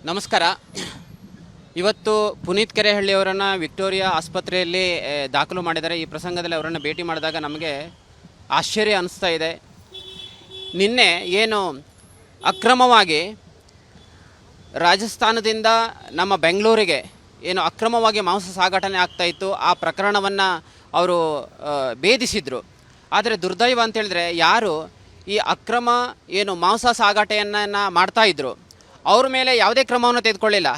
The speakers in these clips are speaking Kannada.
ನಮಸ್ಕಾರ. ಇವತ್ತು ಪುನೀತ್ ಕೆರೆಹಳ್ಳಿಯವರನ್ನು ವಿಕ್ಟೋರಿಯಾ ಆಸ್ಪತ್ರೆಯಲ್ಲಿ ದಾಖಲು ಮಾಡಿದ್ದಾರೆ. ಈ ಪ್ರಸಂಗದಲ್ಲಿ ಅವರನ್ನು ಭೇಟಿ ಮಾಡಿದಾಗ ನಮಗೆ ಆಶ್ಚರ್ಯ ಅನಿಸ್ತಾ ಇದೆ. ನಿನ್ನೆ ಏನು ಅಕ್ರಮವಾಗಿ ರಾಜಸ್ಥಾನದಿಂದ ನಮ್ಮ ಬೆಂಗಳೂರಿಗೆ ಏನು ಅಕ್ರಮವಾಗಿ ಮಾಂಸ ಸಾಗಾಟನೆ ಆಗ್ತಾಯಿತ್ತು, ಆ ಪ್ರಕರಣವನ್ನು ಅವರು ಭೇದಿಸಿದರು. ಆದರೆ ದುರ್ದೈವ ಅಂತೇಳಿದ್ರೆ ಯಾರು ಈ ಅಕ್ರಮ ಏನು ಮಾಂಸ ಸಾಗಾಟೆಯನ್ನು ಮಾಡ್ತಾಯಿದ್ರು ಅವ್ರ ಮೇಲೆ ಯಾವುದೇ ಕ್ರಮವನ್ನು ತೆಗೆದುಕೊಳ್ಳಿಲ್ಲ.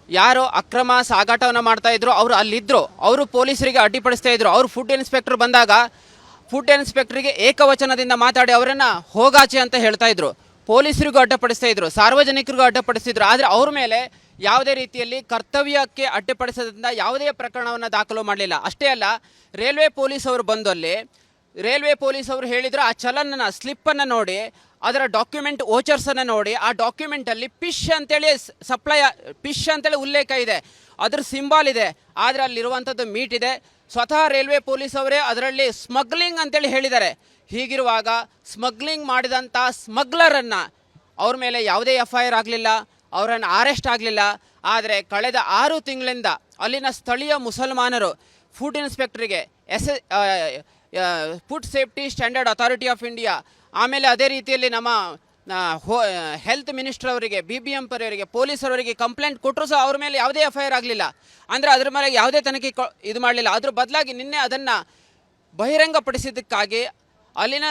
ಯಾರು ಅಕ್ರಮ ಸಾಗಾಟವನ್ನು ಮಾಡ್ತಾಯಿದ್ರು ಅವರು ಅಲ್ಲಿದ್ದರು, ಅವರು ಪೊಲೀಸರಿಗೆ ಅಡ್ಡಿಪಡಿಸ್ತಾ ಇದ್ರು. ಅವರು ಫುಡ್ ಇನ್ಸ್ಪೆಕ್ಟರ್ ಬಂದಾಗ ಫುಡ್ ಇನ್ಸ್ಪೆಕ್ಟ್ರಿಗೆ ಏಕವಚನದಿಂದ ಮಾತಾಡಿ ಅವರನ್ನು ಹೋಗಾಚೆ ಅಂತ ಹೇಳ್ತಾ ಇದ್ರು. ಪೊಲೀಸರಿಗೂ ಅಡ್ಡಪಡಿಸ್ತಾ ಇದ್ರು, ಸಾರ್ವಜನಿಕರಿಗೂ ಅಡ್ಡಪಡಿಸ್ತಿದ್ರು. ಆದರೆ ಅವ್ರ ಮೇಲೆ ಯಾವುದೇ ರೀತಿಯಲ್ಲಿ ಕರ್ತವ್ಯಕ್ಕೆ ಅಡ್ಡಿಪಡಿಸೋದ್ರಿಂದ ಯಾವುದೇ ಪ್ರಕರಣವನ್ನು ದಾಖಲು ಮಾಡಲಿಲ್ಲ. ಅಷ್ಟೇ ಅಲ್ಲ, ರೈಲ್ವೆ ಪೊಲೀಸ್ ಅವರು ಬಂದು ಅಲ್ಲಿ ರೈಲ್ವೆ ಪೊಲೀಸ್ ಅವರು ಹೇಳಿದ್ರು ಆ ಚಲನ್ನ ಸ್ಲಿಪ್ಪನ್ನು ನೋಡಿ, ಅದರ ಡಾಕ್ಯುಮೆಂಟ್ ವೋಚರ್ಸನ್ನು ನೋಡಿ, ಆ ಡಾಕ್ಯುಮೆಂಟಲ್ಲಿ ಫಿಶ್ ಅಂತೇಳಿ ಫಿಶ್ ಅಂತೇಳಿ ಉಲ್ಲೇಖ ಇದೆ, ಅದ್ರ ಸಿಂಬಾಲ್ ಇದೆ. ಆದರೆ ಅಲ್ಲಿರುವಂಥದ್ದು ಮೀಟ್ ಇದೆ. ಸ್ವತಃ ರೈಲ್ವೆ ಪೊಲೀಸ್ ಅವರೇ ಅದರಲ್ಲಿ ಸ್ಮಗ್ಲಿಂಗ್ ಅಂತೇಳಿ ಹೇಳಿದ್ದಾರೆ. ಹೀಗಿರುವಾಗ ಸ್ಮಗ್ಲಿಂಗ್ ಮಾಡಿದಂಥ ಸ್ಮಗ್ಲರನ್ನು ಅವ್ರ ಮೇಲೆ ಯಾವುದೇ FIR ಆಗಲಿಲ್ಲ, ಅವರನ್ನು ಅರೆಸ್ಟ್ ಆಗಲಿಲ್ಲ. ಆದರೆ ಕಳೆದ 6 ತಿಂಗಳಿಂದ ಅಲ್ಲಿನ ಸ್ಥಳೀಯ ಮುಸಲ್ಮಾನರು ಫುಡ್ ಇನ್ಸ್ಪೆಕ್ಟ್ರಿಗೆ food safety standard authority of India, ಆಮೇಲೆ ಅದೇ ರೀತಿಯಲ್ಲಿ ನಮ್ಮ ಹೆಲ್ತ್ ಮಿನಿಸ್ಟರ್ ಅವರಿಗೆ, BBMP ಅವರಿಗೆ, ಪೊಲೀಸರವರಿಗೆ ಕಂಪ್ಲೇಂಟ್ ಕೊಟ್ಟರು ಸಹ ಅವ್ರ ಮೇಲೆ ಯಾವುದೇ FIR ಆಗಲಿಲ್ಲ. ಅಂದರೆ ಅದ್ರ ಮೇಲೆ ಯಾವುದೇ ತನಿಖೆ ಇದು ಮಾಡಲಿಲ್ಲ. ಅದ್ರ ಬದಲಾಗಿ ನಿನ್ನೆ ಅದನ್ನು ಬಹಿರಂಗಪಡಿಸಿದ್ದಕ್ಕಾಗಿ ಅಲ್ಲಿನ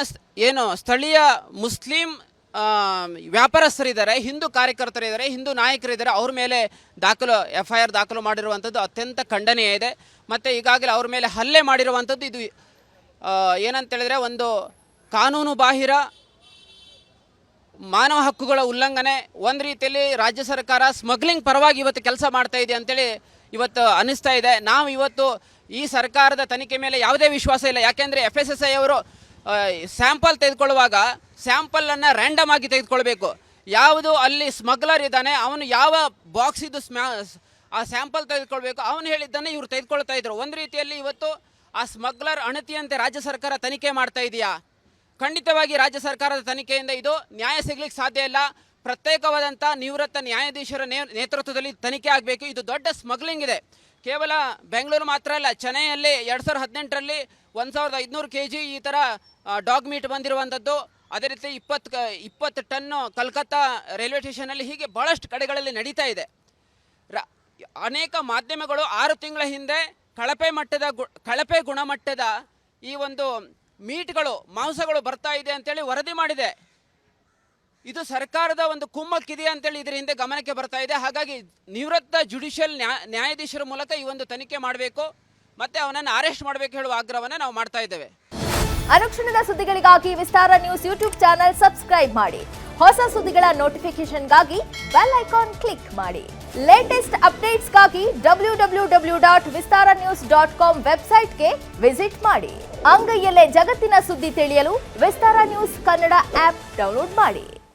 ಏನು ಸ್ಥಳೀಯ ಮುಸ್ಲಿಂ ವ್ಯಾಪಾರಸ್ಥರಿದ್ದಾರೆ, ಹಿಂದೂ ಕಾರ್ಯಕರ್ತರಿದ್ದಾರೆ, ಹಿಂದೂ ನಾಯಕರಿದ್ದಾರೆ, ಅವ್ರ ಮೇಲೆ FIR ದಾಖಲು ಮಾಡಿರುವಂಥದ್ದು ಅತ್ಯಂತ ಖಂಡನೀಯ ಇದೆ. ಮತ್ತು ಈಗಾಗಲೇ ಅವ್ರ ಮೇಲೆ ಹಲ್ಲೆ ಮಾಡಿರುವಂಥದ್ದು ಇದು ಏನಂತೇಳಿದರೆ ಒಂದು ಕಾನೂನು ಬಾಹಿರ ಮಾನವ ಹಕ್ಕುಗಳ ಉಲ್ಲಂಘನೆ. ಒಂದು ರೀತಿಯಲ್ಲಿ ರಾಜ್ಯ ಸರ್ಕಾರ ಸ್ಮಗ್ಲಿಂಗ್ ಪರವಾಗಿ ಇವತ್ತು ಕೆಲಸ ಮಾಡ್ತಾ ಇದೆ ಅಂತೇಳಿ ಇವತ್ತು ಅನ್ನಿಸ್ತಾ ಇದೆ. ನಾವು ಇವತ್ತು ಈ ಸರ್ಕಾರದ ತನಿಖೆ ಮೇಲೆ ಯಾವುದೇ ವಿಶ್ವಾಸ ಇಲ್ಲ. ಯಾಕೆಂದರೆ FSSAI ಅವರು ಸ್ಯಾಂಪಲ್ ತೆಗೆದುಕೊಳ್ಳುವಾಗ ಸ್ಯಾಂಪಲನ್ನು ರ್ಯಾಂಡಮ್ ಆಗಿ ತೆಗೆದುಕೊಳ್ಬೇಕು. ಯಾವುದು ಅಲ್ಲಿ ಸ್ಮಗ್ಲರ್ ಇದ್ದಾನೆ ಅವನು ಯಾವ ಬಾಕ್ಸ್ ಇದು ಆ ಸ್ಯಾಂಪಲ್ ತೆಗೆದುಕೊಳ್ಬೇಕು, ಅವನು ಹೇಳಿದ್ದನ್ನು ಇವರು ತೆಗೆದುಕೊಳ್ತಾ ಇದ್ರು. ಒಂದು ರೀತಿಯಲ್ಲಿ ಇವತ್ತು ಆ ಸ್ಮಗ್ಲರ್ ಅಣತಿಯಂತೆ ರಾಜ್ಯ ಸರ್ಕಾರ ತನಿಖೆ ಮಾಡ್ತಾ ಇದೆಯಾ? ಖಂಡಿತವಾಗಿ ರಾಜ್ಯ ಸರ್ಕಾರದ ತನಿಖೆಯಿಂದ ಇದು ನ್ಯಾಯ ಸಿಗ್ಲಿಕ್ಕೆ ಸಾಧ್ಯ ಇಲ್ಲ. ಪ್ರತ್ಯೇಕವಾದಂಥ ನಿವೃತ್ತ ನ್ಯಾಯಾಧೀಶರ ನೇತೃತ್ವದಲ್ಲಿ ತನಿಖೆ ಆಗಬೇಕು. ಇದು ದೊಡ್ಡ ಸ್ಮಗ್ಲಿಂಗ್ ಇದೆ. ಕೇವಲ ಬೆಂಗಳೂರು ಮಾತ್ರ ಅಲ್ಲ, ಚೆನ್ನೈಯಲ್ಲಿ 2018ರಲ್ಲಿ 1500 kg ಈ ಥರ ಡಾಗ್ ಮೀಟ್ ಬಂದಿರುವಂಥದ್ದು. ಅದೇ ರೀತಿ 20 ಟನ್ನು ಕಲ್ಕತ್ತಾ ರೈಲ್ವೆ ಸ್ಟೇಷನಲ್ಲಿ, ಹೀಗೆ ಭಾಳಷ್ಟು ಕಡೆಗಳಲ್ಲಿ ನಡೀತಾ ಇದೆ. ಅನೇಕ ಮಾಧ್ಯಮಗಳು 6 ತಿಂಗಳ ಹಿಂದೆ ಕಳಪೆ ಗುಣಮಟ್ಟದ ಈ ಒಂದು ಮೀಟ್ಗಳು, ಮಾಂಸಗಳು ಬರ್ತಾ ಇದೆ ಅಂತೇಳಿ ವರದಿ ಮಾಡಿದೆ. ಇದು ಸರ್ಕಾರದ ಒಂದು ಕುಮ್ಮಕ್ಕಿದೆ ಅಂತೇಳಿ ಇದರ ಹಿಂದೆ ಗಮನಕ್ಕೆ ಬರ್ತಾ ಇದೆ. ಹಾಗಾಗಿ ನಿವೃತ್ತ ಜುಡಿಷಿಯಲ್ ನ್ಯಾಯಾಧೀಶರ ಮೂಲಕ ಈ ಒಂದು ತನಿಖೆ ಮಾಡಬೇಕು ಮತ್ತು ಅವನನ್ನು ಅರೆಸ್ಟ್ ಮಾಡಬೇಕು ಹೇಳುವ ಆಗ್ರಹವನ್ನು ನಾವು ಮಾಡ್ತಾ ಇದ್ದೇವೆ. ಅನುಕ್ಷಣದ ಸುದ್ದಿಗಳಿಗಾಗಿ ವಿಸ್ತಾರ ನ್ಯೂಸ್ ಯೂಟ್ಯೂಬ್ ಚಾನೆಲ್ ಸಬ್ಸ್ಕ್ರೈಬ್ ಮಾಡಿ. ಹೊಸ ಸುದ್ದಿಗಳ ನೋಟಿಫಿಕೇಶನ್ಗಾಗಿ ಬೆಲ್ ಐಕಾನ್ ಕ್ಲಿಕ್ ಮಾಡಿ. ಲೇಟೆಸ್ಟ್ ಅಪ್ಡೇಟ್ಸ್ಗಾಗಿ www.vistaranews.com ವೆಬ್ಸೈಟ್ಗೆ ವಿಸಿಟ್ ಮಾಡಿ. ಅಂಗೈಯಲ್ಲೇ ಜಗತ್ತಿನ ಸುದ್ದಿ ತಿಳಿಯಲು ವಿಸ್ತಾರ ನ್ಯೂಸ್ ಕನ್ನಡ ಆಪ್ ಡೌನ್ಲೋಡ್ ಮಾಡಿ.